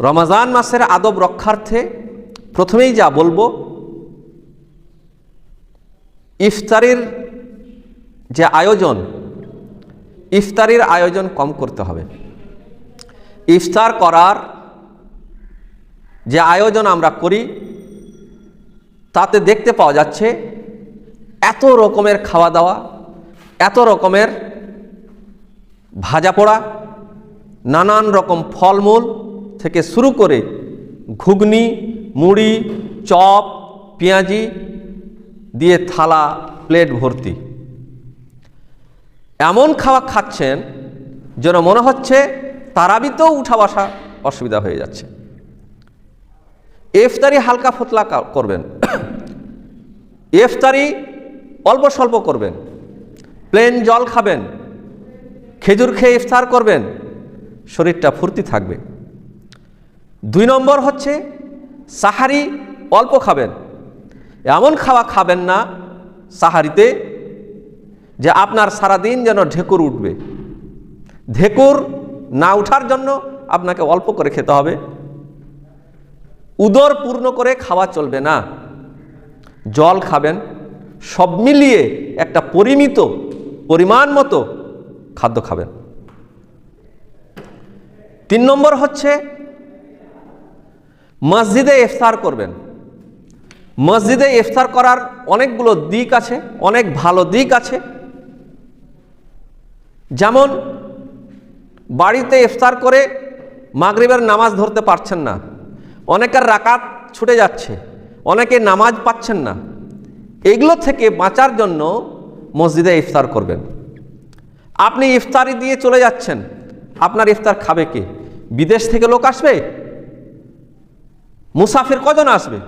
রমজান মাসের আদব রক্ষার্থে প্রথমেই যা বলবো, ইফতারির যে আয়োজন, ইফতারির আয়োজন কম করতে হবে। ইফতার করার যে আয়োজন আমরা করি তাতে দেখতে পাওয়া যাচ্ছে এত রকমের খাওয়া দাওয়া, এত রকমের ভাজা পোড়া, নানান রকম ফলমূল থেকে শুরু করে ঘুগনি, মুড়ি, চপ, পেঁয়াজি দিয়ে থালা প্লেট ভর্তি। এমন খাওয়া খাচ্ছেন যেন মনে হচ্ছে তারাবিতেও উঠা বসা অসুবিধা হয়ে যাচ্ছে। ইফতারি হালকা ফতলা করবেন, ইফতারি অল্প স্বল্প করবেন, প্লেন জল খাবেন, খেজুর খেয়ে ইফতার করবেন, শরীরটা ফুর্তি থাকবে। 2 নম্বর হচ্ছে সাহারি অল্প খাবেন। এমন খাওয়া খাবেন না সাহারিতে যে আপনার সারাদিন যেন ঢেকুর উঠবে। ঢেকুর না উঠার জন্য আপনাকে অল্প করে খেতে হবে। উদর পূর্ণ করে খাওয়া চলবে না, জল খাবেন। সব মিলিয়ে একটা পরিমিত পরিমাণ মতো খাদ্য খাবেন। 3 নম্বর হচ্ছে মসজিদে ইফতার করবেন। মসজিদে ইফতার করার অনেকগুলো দিক আছে, অনেক ভালো দিক আছে। যেমন বাড়িতে ইফতার করে মাগরিবের নামাজ ধরতে পারছেন না, অনেকের রাকাত ছুটে যাচ্ছে, অনেকে নামাজ পাচ্ছেন না। এগুলো থেকে বাঁচার জন্য মসজিদে ইফতার করবেন। আপনি ইফতারি দিয়ে চলে যাচ্ছেন, আপনার ইফতার খাবে কে? বিদেশ থেকে লোক আসবে? মুসাফির কজন আসবে?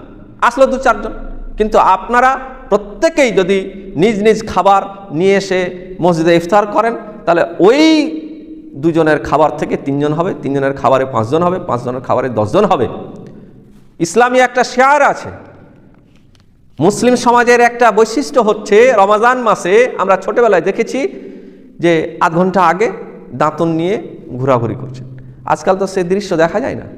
আসলো 2-4 জন। কিন্তু আপনারা প্রত্যেকেই যদি নিজ নিজ খাবার নিয়ে এসে মসজিদে ইফতার করেন, তাহলে ওই 2 জনের খাবার থেকে 3 জন হবে, 3 জনের খাবারে 5 জন হবে, 5 জনের খাবারে 10 জন হবে। ইসলামী একটা শেয়ার আছে। মুসলিম সমাজের একটা বৈশিষ্ট্য হচ্ছে রমজান মাসে আমরা ছোটবেলায় দেখেছি যে আধ ঘন্টা আগে দাঁতন নিয়ে ঘোরাঘুরি করছেন। আজকাল তো সেই দৃশ্য দেখা যায় না।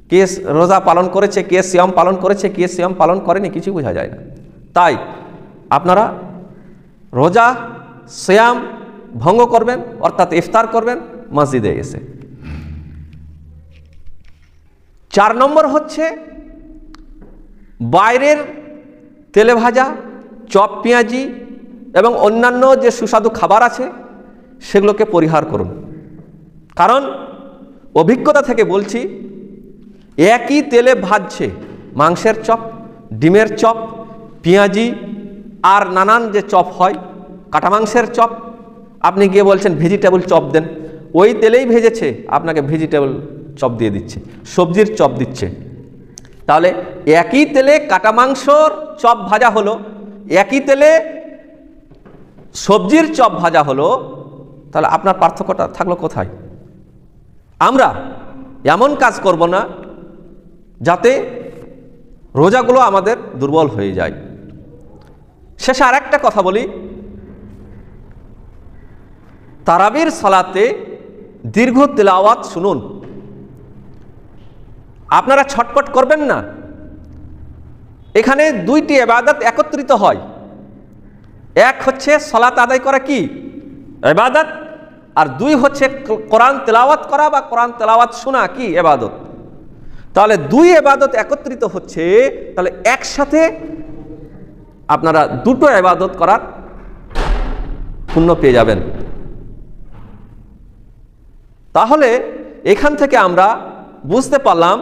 কে রোজা পালন করেছে, কে সিয়াম পালন করেছে, কে সিয়াম পালন করেনি, কিছু বোঝা যায় না। তাই আপনারা রোজা সিয়াম ভঙ্গ করবেন, অর্থাৎ ইফতার করবেন মসজিদে এসে। 4 নম্বর হচ্ছে বাইরের তেলে ভাজা, চপ, পেঁয়াজি এবং অন্যান্য যে সুস্বাদু খাবার আছে সেগুলোকে পরিহার করুন। কারণ অভিজ্ঞতা থেকে বলছি, একই তেলে ভাজছে মাংসের চপ, ডিমের চপ, পেঁয়াজি আর নানান যে চপ হয়, কাটা মাংসের চপ। আপনি গিয়ে বলছেন ভেজিটেবল চপ দেন, ওই তেলেই ভেজেছে, আপনাকে ভেজিটেবল চপ দিয়ে দিচ্ছে, সবজির চপ দিচ্ছে। তাহলে একই তেলে কাটা মাংসর চপ ভাজা হলো, একই তেলে সবজির চপ ভাজা হলো, তাহলে আপনার পার্থক্যটা থাকলো কোথায়? আমরা এমন কাজ করব না যাতে রোজাগুলো আমাদের দুর্বল হয়ে যায়। শেষে আর একটা কথা বলি, তারাবির সালাতে দীর্ঘ তেলাওয়াত শুনুন। আপনারা ছটপট করবেন না। এখানে 2টি ইবাদত একত্রিত হয়। এক হচ্ছে সালাত আদায় করা কি ইবাদত, আর 2 হচ্ছে কোরআন তেলাওয়াত করা বা কোরআন তেলাওয়াত শোনা কি ইবাদত। তাহলে 2 ইবাদত একত্রিত হচ্ছে, তাহলে একসাথে আপনারা 2টো ইবাদত করার পুণ্য পেয়ে যাবেন। তাহলে এখান থেকে আমরা বুঝতে পারলাম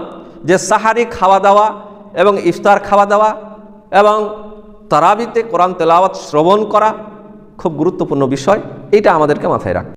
যে সাহারি খাওয়া দাওয়া এবং ইফতার খাওয়া দাওয়া এবং তারাবিতে কোরআন তেলাওয়াত শ্রবণ করা খুব গুরুত্বপূর্ণ বিষয়। এটা আমাদেরকে মাথায় রাখতে